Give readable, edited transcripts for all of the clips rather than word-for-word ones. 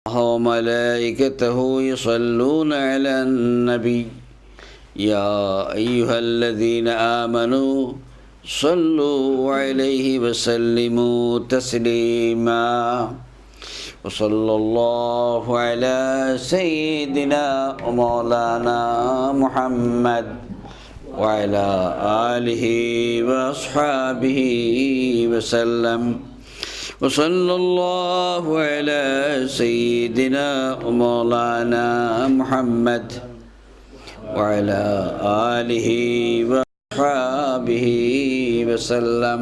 وملائكته يصلون على النبي يا أيها الذين آمنوا صلوا عليه وسلموا تسليما وصلى الله على سيدنا ومولانا محمد وعلى آله وأصحابه وسلم وصلى الله على سيدنا ومولانا محمد وعلى آله وصحبه وسلم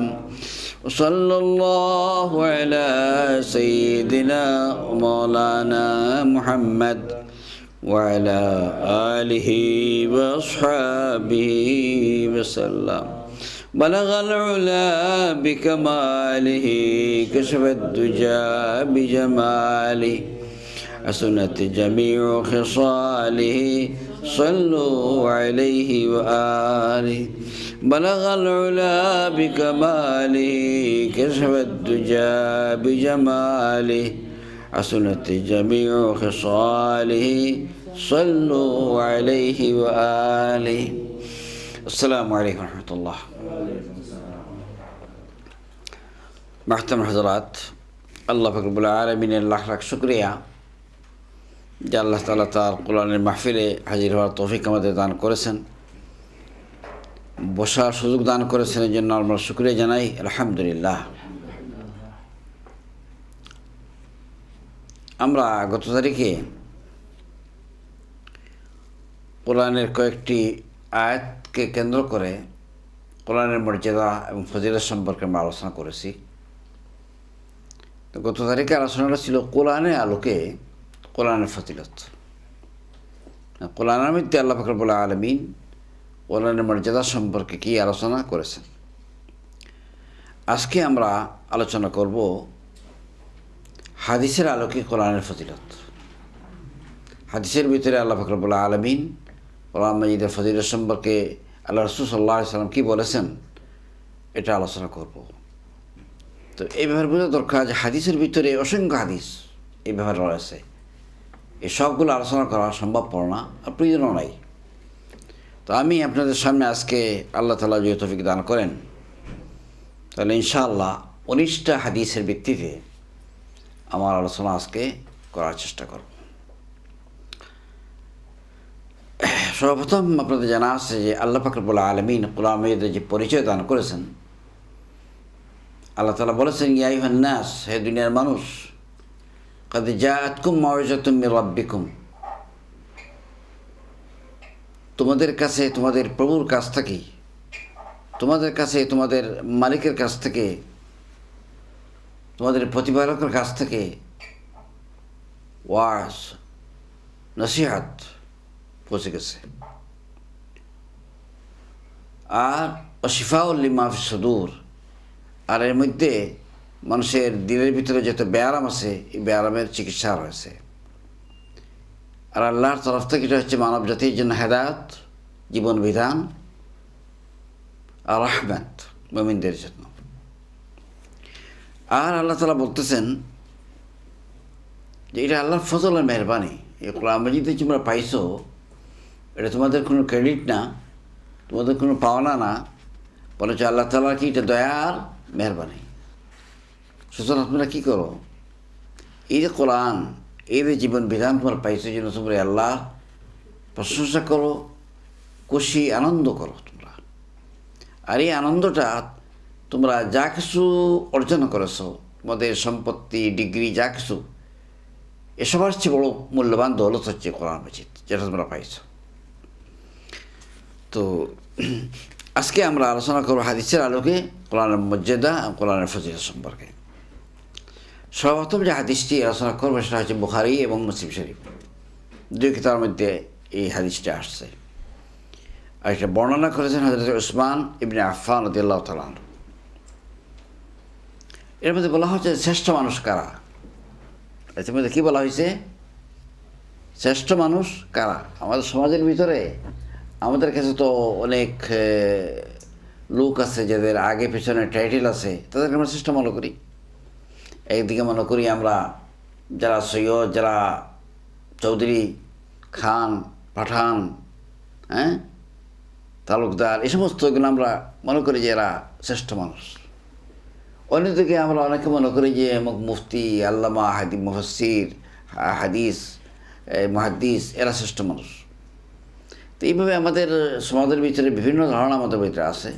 وصلى الله على سيدنا ومولانا محمد وعلى آله وصحبه وسلم بلغ العلا بكماله كشف الدجى بجماله حسنت جميع خصاله صلوا عليه وآله بلغ العلا بكماله كشف الدجى بجماله حسنت جميع خصاله صلوا عليه وآله السلام عليكم ورحمة الله محترم حضرات আল্লাহ রব্বুল আলামিনের লাখ লাখ শুকরিয়া যে আল্লাহ তাআলা তার কোরআনের মাহফিলে হাজির হওয়ার তৌফিক আমাদের দান করেছেন, বসার সুযোগ দান করেছেন, এর জন্য আমরা শুকরিয়া জানাই আলহামদুলিল্লাহ। আমরা গত তারিখে কোরআনের কয়েকটি আয়াতকে কেন্দ্র করে কোরআনের মর্যাদা এবং ফজিলত সম্পর্কে আমরা আলোচনা করেছি। তো গত তারিখে আলোচনাটা ছিল কোরআনের আলোকে কোরআনের ফজিলত। কোরআনের মধ্যে আল্লাহ পাক রব্বুল আলামিন কোরআনের মর্যাদা সম্পর্কে কি আলোচনা করেছেন। আজকে আমরা আলোচনা করব হাদিসের আলোকে কোরআনের ফজিলত। হাদিসের ভিতরে আল্লাহ পাক রব্বুল আলামিন কোরআন মাজিদের ফজিলত সম্পর্কে আল্লাহ রাসূল সাল্লাল্লাহু আলাইহি ওয়াসাল্লাম কী বলেছেন এটা আলোচনা করব। তো এই ব্যাপারে বোঝা দরকার যে হাদিসের ভিতরে অসংখ্য হাদিস এই ব্যাপারে রয়েছে, এই সবগুলো আলোচনা করা সম্ভবপর না আর প্রয়োজনও নাই। তো আমি আপনাদের সামনে আজকে আল্লাহ তাআলা যদি তৌফিক দান করেন তাহলে ইনশাআল্লাহ 19টা হাদিসের ভিত্তিতে আমার আলোচনা আজকে করার চেষ্টা করব। সর্বপ্রথম আপনাদের জানা আছে যে আল্লাহ পাক রব্বুল আলামিন কোরআন মাজিদে যে পরিচয় দান করেছেন, আল্লাহ তাআলা বলেছেন ইয়া আইয়ুহান নাস, হে দুনিয়ার মানুষ, قد جاءتكم موعظة من ربكم, তোমাদের কাছে তোমাদের প্রভুর কাছ থেকে, তোমাদের কাছে তোমাদের মালিকের কাছ থেকে, তোমাদের প্রতিপালকের কাছ থেকে ওয়াজ নসিহত পৌঁছে গেছে। আর শিফাউল লিমা ফিস সুদূর, আর এর মধ্যে মানুষের দিলের ভিতরে যত ব্যায়াম আছে এই ব্যায়ামের চিকিৎসা রয়েছে। আর আল্লাহর তরফ থেকে এটা হচ্ছে মানব জাতির জন্য হেদায়েত, জীবন বিধান আর রাহমাত মুমিনদের জন্য। আর আল্লাহ তাআলা বলতেছেন যে এটা আল্লাহর ফজল আর মেহরবানি। এই কোরআন মাজিদে তোমরা পাইছো, এটা তোমাদের কোনো ক্রেডিট না, তোমাদের কোনো পাওনা না, বলেছ আল্লাহ তাআলার কি এটা দয়া আর মেহরবানি। সুতরাং তোমরা কী করো, এই যে কোরআন, এই যে জীবন বিধান তোমার পাইছো, যেন তোমরা আল্লাহর প্রশংসা করো, খুশি আনন্দ করো তোমরা। আর এই আনন্দটা তোমরা যা কিছু অর্জন করেছো, তোমাদের সম্পত্তি, ডিগ্রি, যা কিছু, এসবার চেয়ে বড় মূল্যবান দৌলত হচ্ছে কোরআন মাজিদ, যেটা তোমরা পাইছো। তো আজকে আমরা আলোচনা করব হাদিসের আলোকে কোরআনের মর্যাদা এবং কোরআনের ফজিলত সম্পর্কে। সর্বপ্রথম যে হাদিসটি আলোচনা করবো সেটা হচ্ছে বুখারী এবং মুসলিম শরীফ, দুই কিতাবের মধ্যে এই হাদিসটি আসছে। আর এটা বর্ণনা করেছেন হযরত উসমান ইবনে আফফান রাদিয়াল্লাহু তাআলা আনহু। এর মধ্যে বলা হচ্ছে শ্রেষ্ঠ মানুষ কারা। এর মধ্যে কী বলা হয়েছে, শ্রেষ্ঠ মানুষ কারা। আমাদের সমাজের ভিতরে আমাদের কাছে তো অনেক লোক আছে যাদের আগে পেছনে টাইটেল আছে, তাদেরকে আমরা শ্রেষ্ঠ মনে করি। একদিকে মনে করি আমরা যারা সৈয়দ, যারা চৌধুরী, খান, পাঠান, হ্যাঁ, তালুকদার, এই সমস্তগুলো আমরা মনে করি যে এরা শ্রেষ্ঠ মানুষ। অন্যদিকে আমরা অনেকে মনে করি যে মুফতি, আল্লামা, মুফাসসির, হাদিস, মুহাদ্দিস, এরা শ্রেষ্ঠ মানুষ। তো এইভাবে আমাদের সমাজের ভিতরে বিভিন্ন ধারণা আমাদের ভিতরে আছে,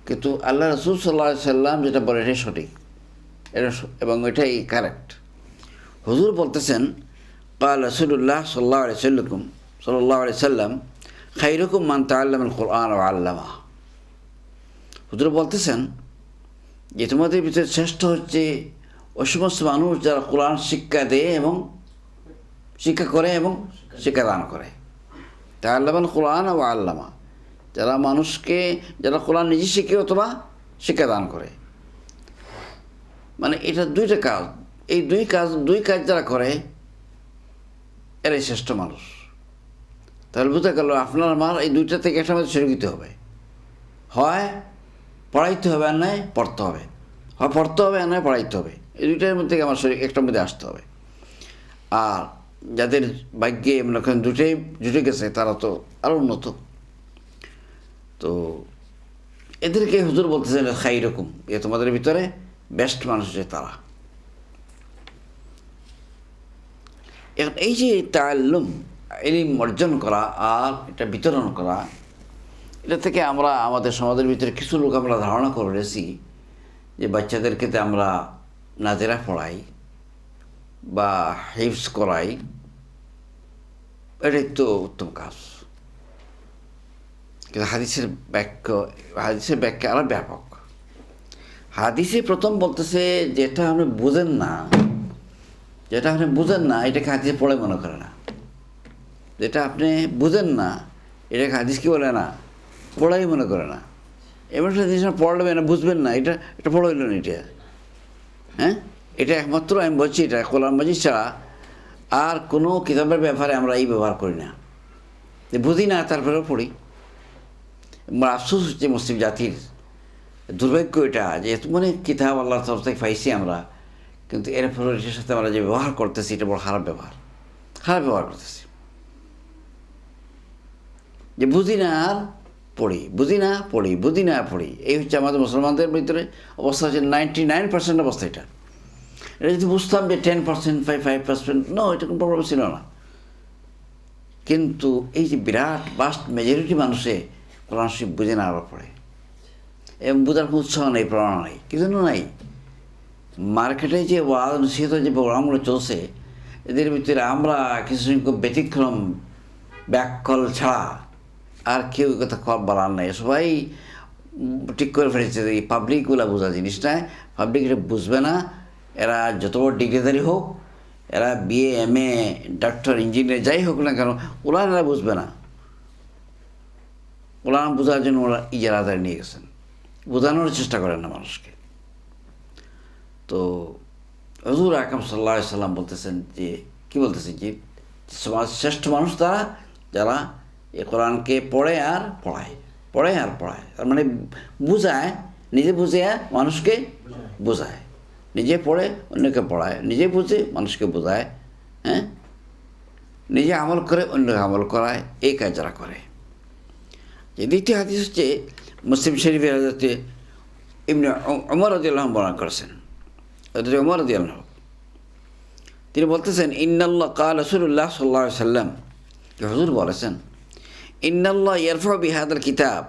কিন্তু আল্লাহ রাসূল সাল্লাল্লাহু আলাইহি সাল্লাম যেটা বলে এটাই সঠিক, এবং এটাই কারেক্ট। হুজুর বলতেছেন, قال رسول الله صلى الله عليه وسلم خيركم من تعلم القرآن وعلمه। হুজুর বলতেছেন যে তোমাদের ভিতরে শ্রেষ্ঠ হচ্ছে ওই সমস্ত মানুষ যারা কোরআন শিক্ষা দেয় এবং শিক্ষা করে এবং শিক্ষাদান করে। তাআল্লামাল কোরআন ওয়া আল্লামা, যারা মানুষকে, যারা কোরআন নিজে শিখে অথবা শিক্ষাদান করে। মানে এটা দুইটা কাজ, এই দুই কাজ যারা করে এরাই শ্রেষ্ঠ মানুষ। তাহলে বুঝতে গেল আপনার আমার এই দুইটা থেকে একটা মধ্যে শরীক দিতে হবে, হয় পড়াইতে হবে আর নয় পড়তে হবে, হয় পড়তে হবে আর নয় পড়াইতে হবে। এই দুইটার মধ্যে থেকে আমার শরীর একটার মধ্যে আসতে হবে। আর যাদের ভাগ্যে মনে করেন দুটোই জুটে গেছে তারা তো আরও উন্নত। তো এদেরকে হুজুর বলতেছেন খাইরকুম, এ তোমাদের ভিতরে বেস্ট মানুষ যে তারা। এখন এই যে তাআল্লুম, ইলম অর্জন করা আর এটা বিতরণ করা, এটা থেকে আমরা আমাদের সমাজের ভিতরে কিছু লোক আমরা ধারণা করে রেছি যে বাচ্চাদেরকে আমরা নাজেরা পড়াই বা হিফজ করাই, এটাই তো উত্তম কাজ। কিন্তু হাদিসের ব্যাখ্যা আরও ব্যাপক। হাদিসে প্রথম বলতেছে যেটা আপনি বুঝেন না, এটাকে হাদিসে পড়ে মনে করে না। যেটা আপনি বুঝেন না এটাকে হাদিস কি বলে না, পড়াই মনে করে না। এমন একটা জিনিস পড়বে না, বুঝবেন না, এটা পড়া হইল না। এটা হ্যাঁ, এটা একমাত্র আমি বলছি, এটা কোরআন মাজিদ ছাড়া আর কোনো কিতাবের ব্যাপারে আমরা এই ব্যবহার করি না, যে বুঝি না তারপরেও পড়ি। আমার আফসোস হচ্ছে মুসলিম জাতির দুর্ভাগ্য এটা, যে মানে কিতাব আল্লাহর তরফ থেকে পাইছি আমরা, কিন্তু এরপরে এটার সাথে আমরা যে ব্যবহার করতেছি এটা বড় খারাপ ব্যবহার করতেছি। যে বুঝি না আর পড়ি, এই হচ্ছে আমাদের মুসলমানদের ভিতরে অবস্থা। হচ্ছে 99% অবস্থা এটা যদি বুঝতাম যে 10%, 5% এটা কোনো প্রবলেম ছিল না। কিন্তু এই যে বিরাট বাস্ট মেজরিটি মানুষে কোরআন শরীফ বুঝে না, আবার পড়ে, এবং বোঝার কোনো উৎসাহ নেই, প্রেরণা নেই, কি জন্য নাই। মার্কেটে যে ওয়াজ নসিহত যে প্রোগ্রামগুলো চলছে, এদের ভিতরে আমরা কিছু সংখ্যক ব্যতিক্রম ব্যাককল ছাড়া আর কেউ কথা বলার নাই। সবাই ঠিক করে ফেলেছে এই পাবলিকগুলো বোঝা জিনিস নয়, পাবলিক এটা বুঝবে না। এরা যত বড় ডিগ্রিধারী হোক, এরা বিএ, এমএ, ডাক্তার, ইঞ্জিনিয়ার যাই হোক না কেন, ওরা বুঝবে না। কোরআন বোঝার জন্য ওরা ইজারাদারি নিয়ে গেছেন, বোঝানোর চেষ্টা করেন না মানুষকে। তো হুজুর আকরাম সাল্লাল্লাহু আলাইহি সাল্লাম বলতেছেন যে, কি বলতেছেন যে সমাজ শ্রেষ্ঠ মানুষ তারা যারা এ কোরআনকে পড়ে আর পড়ায়। তার মানে বুঝায়, নিজে বুঝে মানুষকে বোঝায়, নিজে পড়ে অন্যকে পড়ায়, নিজে বুঝে মানুষকে বোঝায়, হ্যাঁ, নিজে আমল করে অন্যকে আমল করায়, এই কাজ যারা করে। যে দ্বিতীয় হাদিস হচ্ছে মুসলিম শরীফের হযরতে ইবনে ওমর রাদিয়াল্লাহু আনহু বর্ণনা করেছেন। হযরত ওমর রাদিয়াল্লাহু আনহু তিনি বলতেছেন, ইন্নাল্লাহ ক্বাল রাসূলুল্লাহ সাল্লাল্লাহু আলাইহি সাল্লাম, হুজুর বলেছেন, ইন্নাল্লাহ ইয়ারফাউ বিহাদাল কিতাব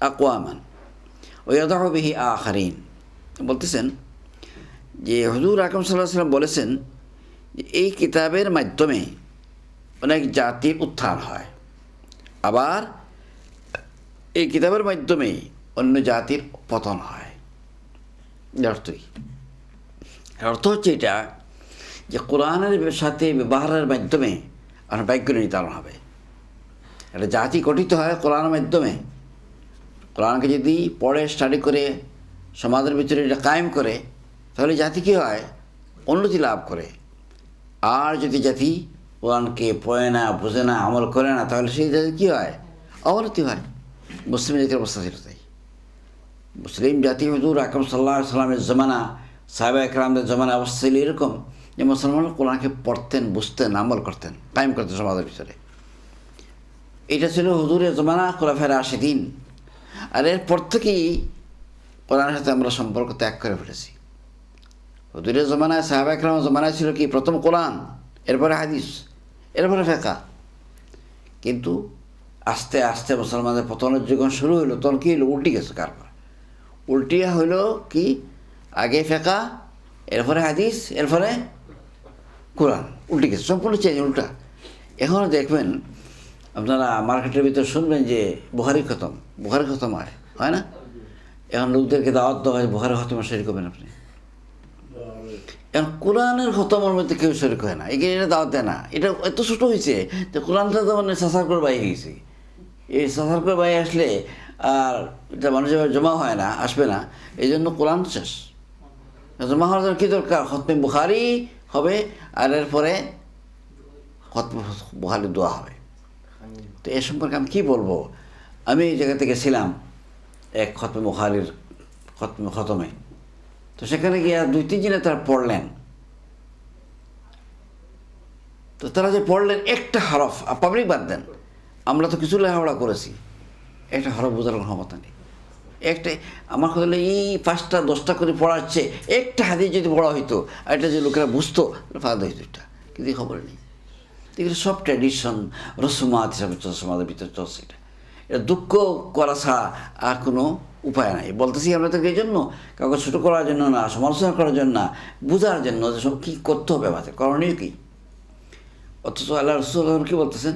আকওয়ামান ওয়া ইয়াদাউ বিহি আখারিন। বলতেছেন যে হুজুর আকরাম সাল্লাল্লাহু আলাইহি সাল্লাম বলেছেন যে এই কিতাবের মাধ্যমে অনেক জাতির উত্থান হয়, আবার এই কিতাবের মাধ্যমে অন্য জাতির পতন হয়। অর্থ হচ্ছে এটা যে কোরআনের সাথে ব্যবহারের মাধ্যমে আপনার ভাগ্য নির্ধারণ হবে। একটা জাতি গঠিত হয় কোরআনের মাধ্যমে। কোরআনকে যদি পড়ে, স্টাডি করে, সমাজের ভিতরে এটা কায়েম করে, তাহলে জাতি কী হয়, উন্নতি লাভ করে। আর যদি জাতি কোরআনকে পড়ে না, বোঝে না, আমল করে না, তাহলে সেই জাতি কী হয়, অবনতি হয়। মুসলিম জাতির অবস্থা ছিল তাই। মুসলিম জাতি হুজুর আকরাম সাল্লাল্লাহু আলাইহি সাল্লামের জমানা, সাহাবা একরামদের জমানা অবস্থা ছিল এরকম যে মুসলমানরা কোরআনকে পড়তেন, বুঝতেন, আমল করতেন, কায়েম করতেন সমাজের ভিতরে। এটা ছিল হুজুরের জমানা, খোলাফায়ে রাশিদিন। আর এরপর থেকেই কোরআনের সাথে আমরা সম্পর্ক ত্যাগ করে ফেলেছি। হুজুরের জমানায়, সাহাবা ইকরামের জমানায় ছিল কি প্রথম কোরআন, এরপরে হাদিস, এরপরে ফিকহ। কিন্তু আস্তে আস্তে মুসলমানদের পতনের যখন শুরু হলো, তখন কী হলো? উল্টে গেছে কারবার। উল্টিয়া হইল কি, আগে ফিকহ, এরপরে হাদিস, এরপরে কোরআন। উল্টে গেছে, সম্পূর্ণ চেঞ্জ, উল্টা। এখনও দেখবেন আপনারা মার্কেটের ভিতরে শুনবেন যে বুখারী খতম হয় না? এখন লোকদেরকে দাওয়াত দেওয়া হয়, বুখারী খতমের শরীক হবেন আপনি। এখন কোরআনের খতমের মধ্যে কেউ শরীক হয় না, এটা দাওয়াত দেয় না। এটা এত ছোটো হয়েছে যে কোরআনটা তো মানে সাসার করে বাইরে গেছে। এই সাসার করে বাইরে আসলে আর এটা মানুষের জমা হয় না, আসবে না। এই জন্য কোরআন শেষ। জমা হওয়ার জন্য কী দরকার? খতমে বুখারী হবে, আর এরপরে খতমে বুখারী দোয়া হবে। তো এ সম্পর্কে আমি কী বলবো? আমি এই জায়গাতে গেছিলাম এক খতমে বুখারীর খতমে। তো সেখানে গিয়ে 2-3 জনে তারা পড়লেন। তো তারা যে পড়লেন, একটা হরফ, পাবলিক বাদ দেন, আমরা তো কিছু লেখাপড়া করেছি, একটা হরফ বোঝার কোনো ক্ষমতা নেই। আমার কথা হলো এই 5টা 10টা করে পড়াচ্ছে, একটা হাদিস যদি পড়া হইতো, আর এটা যে লোকেরা বুঝতো, ফায়দা হইতো। এটা কিন্তু খবর নেই। এগুলো সব ট্র্যাডিশন, রসমাত হিসাবে চলছে সমাজের ভিতরে চলছে। এটা দুঃখ করা ছাড়া আর কোনো উপায় নাই। বলতেছি আপনাদেরকে এই জন্য, কাউকে ছোটো করার জন্য না, সমালোচনা করার জন্য না, বোঝার জন্য যে সব কী করতে হবে, আমাদের করণীয় কী। অথচ আল্লাহ রাসূল কী বলতেছেন?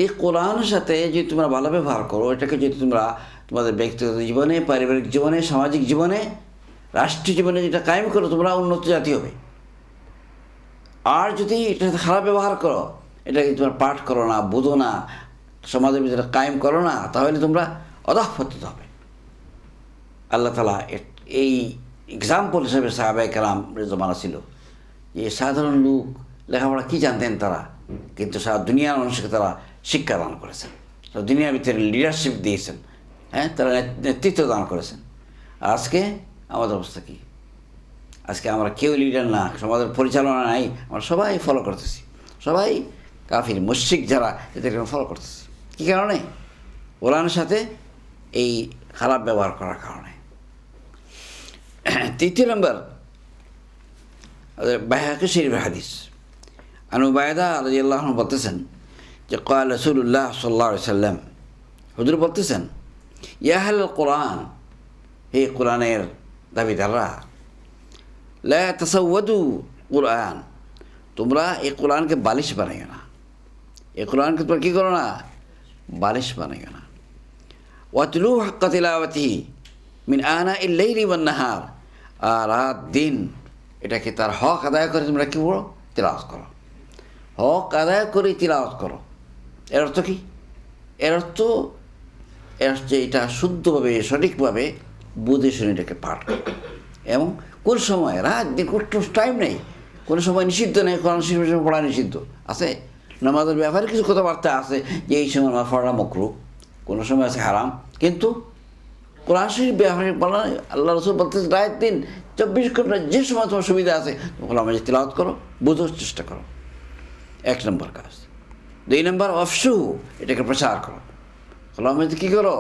এই কোরআনের সাথে যদি তোমরা ভালো ব্যবহার করো, এটাকে যদি তোমরা তোমাদের ব্যক্তিগত জীবনে, পারিবারিক জীবনে, সামাজিক জীবনে, রাষ্ট্রীয় জীবনে যেটা কায়েম করো, তোমরা উন্নত জাতি হবে। আর যদি এটা খারাপ ব্যবহার করো, এটাকে তোমরা পাঠ করো না, বোঝো না, সমাজের ভিতরে কায়েম করো না, তাহলে তোমরা অধঃপতিত হবে। আল্লাহ তাআলা এই এক্সাম্পল হিসেবে সাহাবায়ে কেরামের জমানা ছিল যে সাধারণ লোক, লেখাপড়া কী জানতেন তারা, কিন্তু সারা দুনিয়ার মানুষকে তারা শিক্ষা দান করেছেন, সারা দুনিয়ার ভিতরে লিডারশিপ দিয়েছেন, হ্যাঁ, তারা নেতৃত্ব দান করেছেন। আর আজকে আমাদের অবস্থা কী? আজকে আমরা কেউ লিডার না, সমাজের পরিচালনা নাই, আমরা সবাই ফলো করতেছি, সবাই কাফির মুশরিক যারা, এদেরকে ফলো করতেছি। কী কারণে? কোরআনের সাথে এই খারাপ ব্যবহার করার কারণে। 3 নম্বর, বাইহাকি শরীফের হাদিস। আন উবায়দা রাদিয়াল্লাহু আনহু বলতেছেন যে ক্বাল রাসূলুল্লাহ সাল্লাল্লাহু আলাইহি সাল্লাম, হুজুর বলতেছেন, ইয়া আহলাল কোরআন, হে কোরআনের দাবিদাররা, লা তাসাওয়াদু কোরআন, তোমরা এই কোরআনকে বালিশ বানাইও না, এই কোরআনকে তোমরা কী করো না? বালিশ বানাইও না। ওয়াতলু হাক্কা তিলাওয়াতিহি মিন আনাইল লাইলি ওয়ান নাহার, আর রাত দিন এটাকে তার হক আদায় করে তোমরা কী করো? তিলাওয়াত করো। হক আদায় করে তিলাওয়াত করো। এর অর্থ কী? এর অর্থ হচ্ছে এটা শুদ্ধভাবে, সঠিকভাবে বুঝে শুনে এটাকে পাঠ করো। এবং কোন সময়? রাত দিন, কোনো টাইম নেই, কোনো সময় নিষিদ্ধ নেই। কোরআন শরীফের সময় পড়া নিষিদ্ধ আছে, নামাজের ব্যাপারে কিছু কথাবার্তা আছে যে এই সময় নামাজ পড়া মাকরুহ, কোনো সময় আছে হারাম। কিন্তু কোরআন শরীফ ব্যাপারে বলা, আল্লাহ রাসূল বলতেছে রাত দিন 24 ঘন্টা যে সময় তোমার সুবিধা আছে কোরআন মাজিদ তিলাওয়াত করো, বোঝার চেষ্টা করো। 1 নম্বর কাজ। 2 নম্বর, আফসু, এটাকে প্রচার করো। কোরআন মাজিদ কী করো?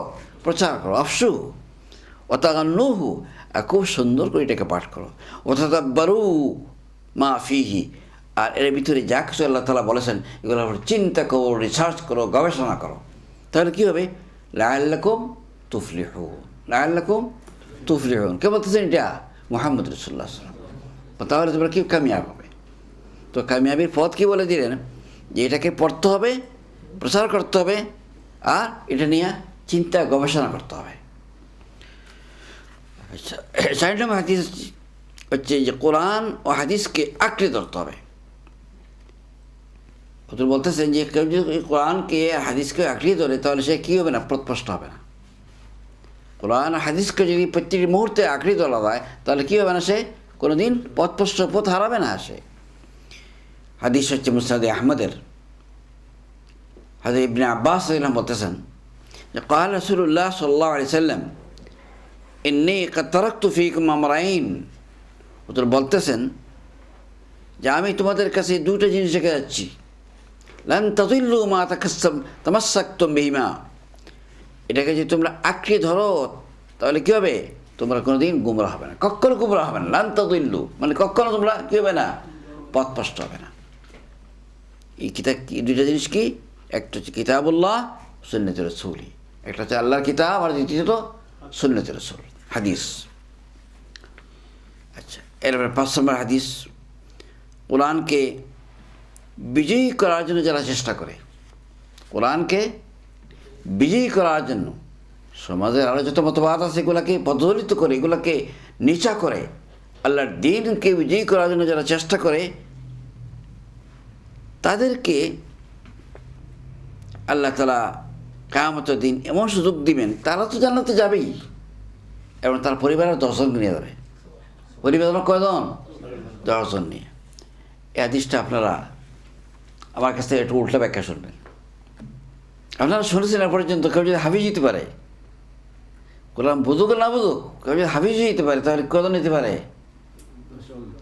প্রচার করো। আফসু ওয়াতাগান্নুহু, আর খুব সুন্দর করে এটাকে পাঠ করো। ওয়াতাদাব্বারু মা ফিহি, আর এর ভিতরে যা কিছু আল্লাহ তাআলা বলেছেন এগুলো চিন্তা করো, রিসার্চ করো, গবেষণা করো। তাহলে কী হবে? লাআল্লাকুম তুফলিহুন, লাআল্লাকুম তুফলিহুন। কে বলতেছেন? এটা মুহাম্মদ রাসূলুল্লাহ সাল্লাল্লাহু আলাইহি ওয়াসাল্লাম। তাহলে তোমরা কি কামিয়াব হবে? তো কামিয়াবির পথ কী বলে দিলেন? যে এটাকে পড়তে হবে, প্রচার করতে হবে, আর এটা নিয়ে চিন্তা গবেষণা করতে হবে। আচ্ছা, 4 নম্বর হাদিস হচ্ছে যে কোরআন ও হাদিসকে আঁকড়ে ধরতে হবে। হুজুর বলতেছেন যে কেউ যদি কোরআনকে হাদিসকে আঁকড়িয়ে ধরে, তাহলে সে কী হবে না? পথভ্রষ্ট হবে না। কোরআন হাদিসকে যদি প্রত্যেক মুহূর্তে আঁকড়ে ধরা যায়, তাহলে কী হবে না? সে কোনো দিন পথভ্রষ্ট, পথ হারাবে না। সে হাদিস হচ্ছে মুসনাদে আহমদের। হযরত ইবনে আব্বাস রাদিয়াল্লাহু আনহু বলতেছেন যে ক্বাল রাসূলুল্লাহ সাল্লাল্লাহু আলাইহি সাল্লাম, ইন্নী ক্বাদ তারাকতু ফীকুম আমরাইন। হুজুর বলতেছেন যে আমি তোমাদের কাছে দুটো জিনিস রেখে যাচ্ছি, লান তাযিল্লু মা তামাসসাকতুম বিহিমা, এটাকে যদি তোমরা আঁকড়ে ধরো তাহলে কী হবে, তোমরা কোনোদিন গুমরা হবে না, কখনো গুমরা হবে না। লান তাযিল্লু মানে কখনো তোমরা কী হবে না, পথভ্রষ্ট হবে না। এই কিতাব কি, দুইটা জিনিস কি, একটা হচ্ছে কিতাবুল্লাহ, সুন্নতে রাসূল, একটা হচ্ছে আল্লাহর কিতাব আর দ্বিতীয়ত সুন্নতে রাসূল, হাদিস। আচ্ছা, এরপরে 5 নম্বর হাদিস, কোরআনকে বিজয়ী করার জন্য যারা চেষ্টা করে, কোরআনকে বিজয়ী করার জন্য সমাজের আরও যত মতবাদ আছে এগুলাকে প্রজ্বলিত করে, এগুলাকে নিচা করে, আল্লাহর দ্বীনকে বিজয়ী করার জন্য যারা চেষ্টা করে, তাদেরকে আল্লাহ তাআলা কিয়ামতের দিন এমন সুযোগ দিবেন, তারা তো জান্নাতে যাবেই এবং তার পরিবারের 10 জন নিয়ে যাবে। পরিবার কয়জন? 10 জন নিয়ে। এই হাদিসটা আপনারা আমার কাছ থেকে একটু উল্টা ব্যাখ্যা শুনবেন। আপনারা শুনেছেন এ পর্যন্ত কেউ যদি হাফিজ হতে পারে, কোরআন বুঝুক না বুঝুক, কেউ যদি হাফিজ হতে পারে তাহলে কজন নিতে পারে?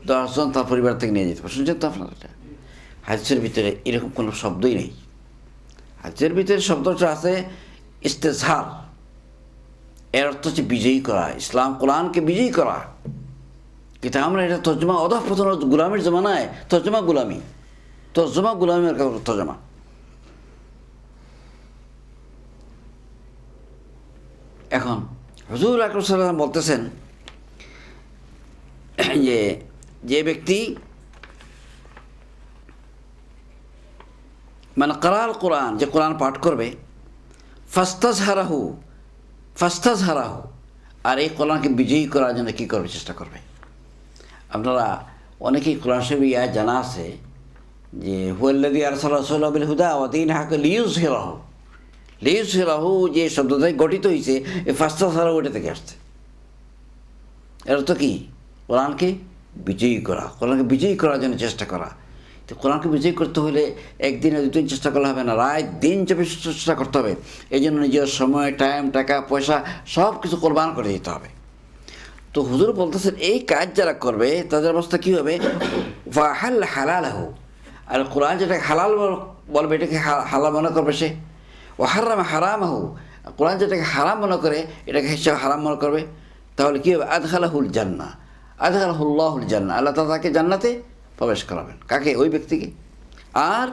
10 জন তার পরিবার থেকে নিয়ে যেতে পারে। শুনছেন তো আপনারা? এটা হাদিসের ভিতরে এরকম কোনো শব্দই নেই। হাদিসের ভিতরে শব্দটা আছে ইস্তেজহার, এর অর্থ হচ্ছে বিজয়ী করা, ইসলাম কোরআনকে বিজয়ী করা। কিন্তু আমরা এটা তর্জমা অধঃপতন, গুলামের জমানায় তর্জমা গুলামি, তর্জমা গুলামের তর্জমা। এখন হুজুর আকরাম সাল্লাল্লাহু আলাইহি ওয়াসাল্লাম বলতেছেন যে ব্যক্তি মানে কারাল কোরআন, যে কোরআন পাঠ করবে, ফাস্তাজহারাহু, আর এই কোরআনকে বিজয়ী করার জন্য কী করবে, চেষ্টা করবে। আপনারা অনেকেই কোরআন শরীফ আয়াত জানা আছে যে হুয়াল্লাযী আরসালা রাসূলাহু বিল হুদা ওয়া দীনিল হক লিইয়ুযহিরাহু, যে শব্দটাই গঠিত হয়েছে এই ফাস্তাজহারাহু ওটা থেকে আসছে। এর তো কি, কোরআনকে বিজয়ী করা, কোরআনকে বিজয়ী করার জন্য চেষ্টা করা। তো কোরআনকে বিজয়ী করতে হলে একদিনে 2 দিন চেষ্টা করলে হবে না, রাত দিন চেষ্টা করতে হবে। এই জন্য নিজের সময়, টাইম, টাকা পয়সা সব কিছু কোরবান করে দিতে হবে। তো হুজুর বলতেছেন এই কাজ যারা করবে তাদের অবস্থা কী হবে, ফাহাল হালালাহু, আর কোরআন যেটাকে হালাল বলবে এটাকে হালাল মনে করবে সে, ও হারাম হারামাহু, কোরআন যেটাকে হারাম মনে করে এটাকে হিসাবে হারাম মনে করবে, তাহলে কী হবে, আদখালাহুল জান্নাহ, আদখালাহুল্লাহুল জান্নাহ, আল্লাহ তাআলা তাকে জান্নাতে প্রবেশ করাবেন। কাকে? ওই ব্যক্তিকে। আর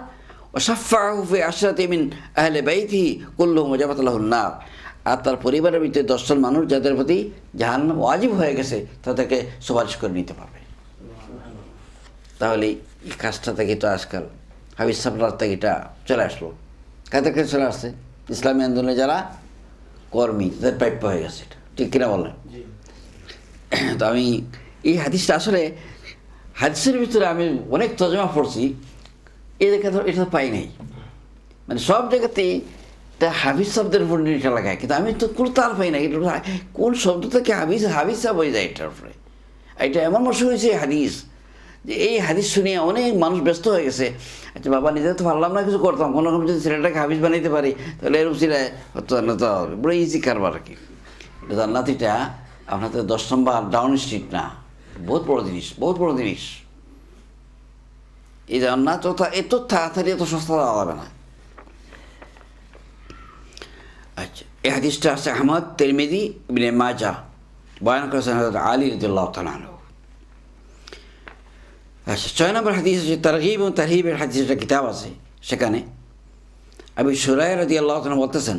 ওয়াশাফাহু ফি আশরাতি মিন আহলি বাইতিহি কুল্লুহুম ওয়াজাবাত লাহুন নার, আর তার পরিবারের ভিতরে 10 জন মানুষ যাদের প্রতি জাহান্নাম ওয়াজিব হয়ে গেছে তাদেরকে সুপারিশ করে নিতে পারবে। তাহলে এই কাজটা থেকে তো আজকাল হাবিজ সাবরার থেকে এটা চলে আসলো। কাদের কাছে চলে আসছে? ইসলামী আন্দোলনে যারা কর্মী তাদের প্রাপ্য হয়ে গেছে। এটা ঠিক কিনা বললেন? তো আমি এই হাদিসটা আসলে হাদিসের ভিতরে আমি অনেক তর্জমা পড়ছি, এই দেখা ধর এটা পাই নাই, মানে সব জায়গাতেই এটা হাফিজ শব্দের উপর নির্ভর লাগায়, কিন্তু আমি তো কোনো তার পাই না কোন শব্দ থেকে হাফিজ সাহেব হয়ে যায় এটার উপরে। এটা এমন মশহুর হয়েছে হাদিস যে এই হাদিস শুনিয়ে অনেক মানুষ ব্যস্ত হয়ে গেছে। আচ্ছা বাবা, নিজে তো পারলাম না কিছু করতাম, কোনো রকম যদি ছেলেটাকে হাফিজ বানাইতে পারি তাহলে এরকম ছেলে হতো জান্নাত হবে, বড় ইজি কারবার আর কি। জান্নাতিটা আপনাদের 10 নম্বর ডাউন স্ট্রিট না, বহুত বড় জিনিস, বহুত বড় জিনিস। এই জান্নাত এত তাড়াতাড়ি এত সস্তা দেওয়া যাবে না। আচ্ছা, এই হাদিসটা আছে আহমদ, তিরমিজি, ইবনে মাজাহ, বয়ান করেছেন হযরত আলী রাদিয়াল্লাহু তাআলা আনহু। আচ্ছা, 6 নম্বর হাদিস আছে তারগীব এবং তারহিবের হাদিস, একটা কিতাব আছে, সেখানে আবু শুরাইহ রাদিয়াল্লাহু তাআলা বলতেছেন,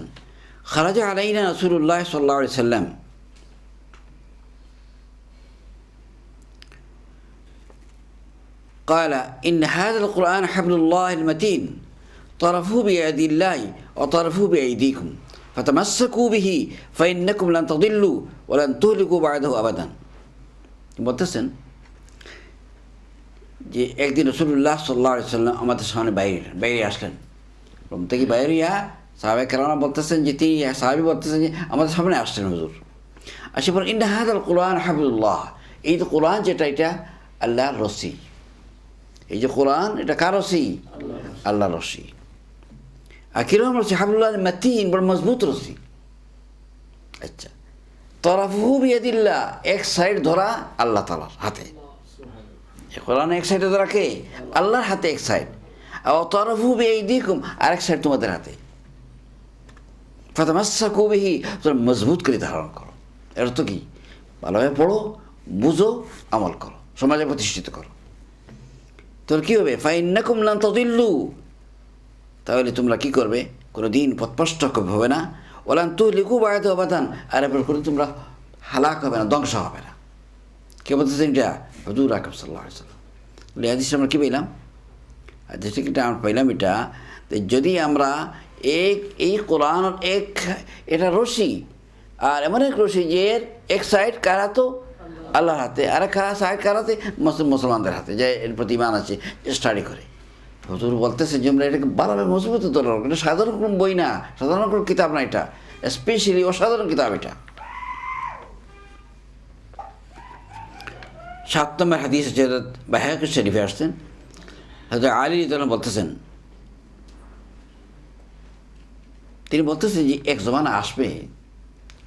খারাজা আলাইনা রাসূলুল্লাহ সাল্লাল্লাহু আলাইহি সাল্লাম قال إن هذا القرآن حبل الله المتين طرفه بيد الله وطرفه بأيديكم فتمسكوا به فإنكم لن تضلوا ولن تهلكوا بعده أبدا। বলতেছেন যে একদিন রাসূলুল্লাহ সাল্লাল্লাহু আলাইহি সাল্লাম আমাদের সামনে বাইরে আসলেন, রুম থেকে বাইরে সাহাবায়ে কেরাম বলতেছেন যে তিনি সাহাবী বলতেছেন যে আমাদের সামনে আসলেন হুজুর। আসে পর ইন্না হাযাল কুরআন হাবলুল্লাহ, এই যে কোরআন যেটা এটা আল্লাহর রশি, এই যে কোরআন এটা কার রশি? আল্লাহর রশি। আর কিরকম রশি? হাবলুল্লাহ মাতিন, বড় মজবুত রশি। আচ্ছা, তরফহু বিয়াদিল্লাহ, এক সাইড ধরা আল্লাহ তাআলার হাতে, কোরআন এক সাইডে তো রাখে, আল্লাহর হাতে এক সাইড, আর তরফু বিআইদিকুম আরেক সাইড তোমাদের হাতে। ফাতামাসসাকু বিহি, তোমরা মজবুত করে ধারণ করো। এর তো কি, ভালোভাবে পড়ো, বুঝো, আমল করো, সমাজে প্রতিষ্ঠিত করো। তোর কী হবে? ফাইন্নাকুম লান তাদিল্লু, তাহলে তোমরা কি করবে? কোনো দিন পথভ্রষ্ট হবে না। ওলান তুহলিকু বা'দা আবাদান, আর এরপর করে তোমরা হালাক হবে না, ধ্বংস হবে না। কে বলতেছেন এটা? হুজুর আকরাম সাল্লাল্লাহু আলাইহি ওয়াসাল্লাম। এই হাদিসটা আমরা কী পেলাম? হাদিসটা কি আমরা পাইলাম এটা, যদি আমরা এই কোরআন এটা রশি, আর এমন এক রশি যে এর এক সাইড কার হাতে? আল্লাহর হাতে, আর এক সাইড কার হাতে? মুসলমানদের হাতে, যে এর প্রতি ইমান আছে, স্টাডি করে। হুজুর বলতেছে যে আমরা এটাকে বাড়াবে, মজবুত ধরো। এটা সাধারণ কোনো বই না, সাধারণ কোনো কিতাব না, এটা স্পেশালি অসাধারণ কিতাব। এটা 7 নম্বর হাদিস আছে, বাইহাকি শরীফে আসছেন। হযরত আলী রাদিয়াল্লাহু বলতেছেন, তিনি বলতেছেন যে এক জমানা আসবে,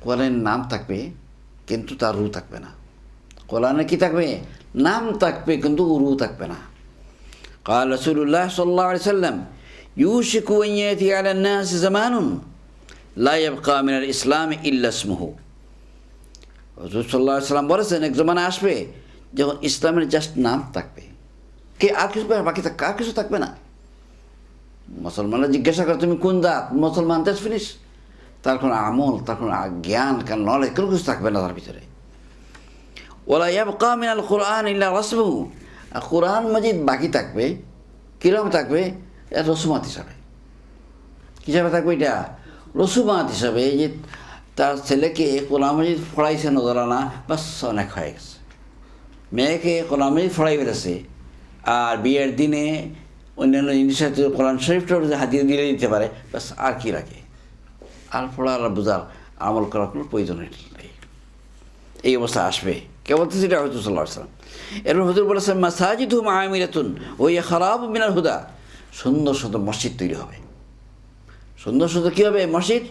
কোরআনের নাম থাকবে কিন্তু তার রু থাকবে না। কোরআনে কি থাকবে? নাম থাকবে কিন্তু রু থাকবে না। قال رسول الله صلى الله عليه وسلم يوشك أن يأتي على الناس زمان لا يبقى من الإسلام إلا اسمه। হুজুর সাল্লাল্লাহু আলাইহি ওয়াসাল্লাম বলেছেন, এক জমানা আসবে যখন ইসলামের জাস্ট নাম থাকবে, কে আর কিছু বাকি আর কিছু থাকবে না। মুসলমানরা জিজ্ঞাসা করে তুমি কোন জাত? মুসলমান, দ্যাটস ফিনিশ। তার কোনো আমল, তার কোনো জ্ঞান, কারণ নলেজ, কোনো কিছু থাকবে না তার ভিতরে। ওয়ালা ইয়াবকা মিনাল কুরআন ইল্লা রাসমুহু, আর কোরআন মাজিদ বাকি থাকবে, কীরকম থাকবে? রসুমাত হিসাবে। কী হিসাবে থাকবে এটা? রসুমাত হিসাবে, যে তার ছেলেকে কোরআন মাজিদ পড়াইছে নজরানা, বাস অনেক হয়ে গেছে। মেয়েকে কোরআন মাজিদ পড়াই ফেলেছে, আর বিয়ের দিনে অন্যান্য জিনিসের কোরআন শরীফটা হাতিয়ে দিলে দিতে পারে, বাস আর কি রাখে? আর পড়ার আর বোঝার আমল করার কোনো প্রয়োজন নেই। এই অবস্থা আসবে। কে বলতেছে? এটা হুজুর সাল্লাল্লাহু আলাইহি ওয়াসাল্লাম। এরপর হুজুর বলেছেন, মাসাজিদুহুম আমিরাতুন ওয়া হিয়া খারাবু মিনাল হুদা, সুন্দর সুন্দর মসজিদ তৈরি হবে। সুন্দর সুন্দর কী হবে? মসজিদ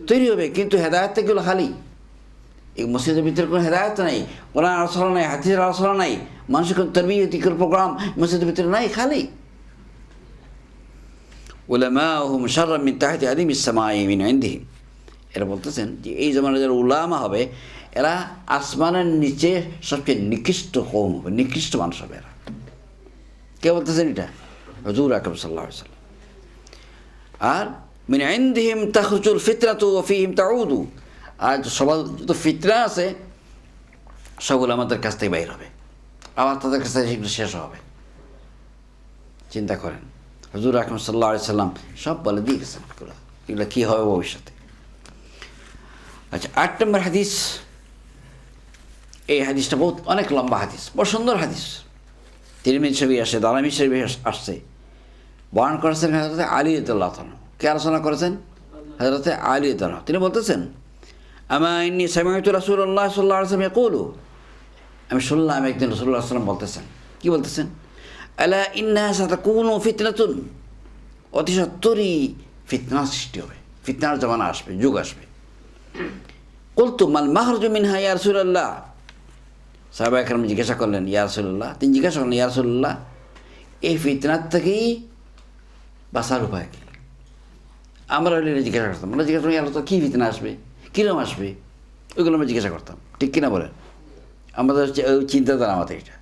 তৈরি হবে, কিন্তু হেদায়েত থেকে খালি। এই মসজিদের ভিতরে কোনো হেদায়েত নাই, কোরআন আলোচনা নাই, হাদিসের আলোচনা নাই, মানুষের কোনো তারবিয়তির প্রোগ্রাম মসজিদের ভিতরে নাই, খালি। উলামাউহুম শাররাম মিন তাহতি আদিমিস সামাই মিন ইনদিহিম। এরা বলতেছেন যে এই জামানায় যারা উলামা হবে, এরা আসমানের নিচে সবচেয়ে নিকৃষ্ট কওম হবে, নিকৃষ্ট মানুষ হবে এরা। কে বলতেছেন এটা? হুজুর আকরাম সাল্লাল্লাহু আলাইহি ওয়াসাল্লাম। আর মিন ইনদিহিম তাখরুজুল ফিতরাতু ওয়া ফীহিম তাউদু, আর সবার যত ফিতরা আছে সবগুলো আমাদের কাছ থেকে বাইর হবে, আবার তাদের কাছ থেকে সেগুলো শেষ হবে। চিন্তা করেন, হুজুর আকরাম সাল্লাল্লাহু আলাইহি ওয়াসাল্লাম সব বলে দিয়ে গেছেন এগুলো কী হবে ভবিষ্যতে। আচ্ছা, 8 নম্বর হাদিস। এই হাদিসটা অনেক লম্বা হাদিস, বড় সুন্দর হাদিস। তিরমিজি শরীফে আসে, দারামি শরীফে আসছে। বর্ণনা করেছেন হযরত আলী রাদিয়াল্লাহু তাআলা। কে আলোচনা করেছেন? হযরত আলী রাদিয়াল্লাহু। তিনি বলতেছেন, আমা ইন্নী সামি'তু রাসূলুল্লাহ সাল্লাল্লাহু আলাইহি ওয়াসাল্লাম ইয়াকুলু, আমি শুনলাম একদিন রাসূলুল্লাহ সাল্লাল্লাহু আলাইহি ওয়াসাল্লাম বলতেছেন। কি বলতেছেন? আলা ইন্নাহা সাতাকুনু ফিতনাতুন, অতি সত্বরই ফিতনা সৃষ্টি হবে, ফিতনার জামানা আসবে, যুগ আসবে। কুলতু মাল মাখরাজু মিনহা ইয়া রাসূলুল্লাহ। সাহাবায়ে কেরাম জিজ্ঞাসা করলেন, ইয়া রাসূলুল্লাহ, তিনি জিজ্ঞাসা করলেন, ইয়া রাসূলুল্লাহ, এই ফিতনার থেকেই বাঁচার উপায় কী? আমরা হলে জিজ্ঞাসা করতাম, আমরা জিজ্ঞাসা করি, আল্লাহ কী ফিতনা আসবে, কীরকম আসবে, ওইগুলো আমরা জিজ্ঞাসা করতাম, ঠিক কিনা বলেন? আমাদের হচ্ছে ওই চিন্তাধারা আমাদের এটা।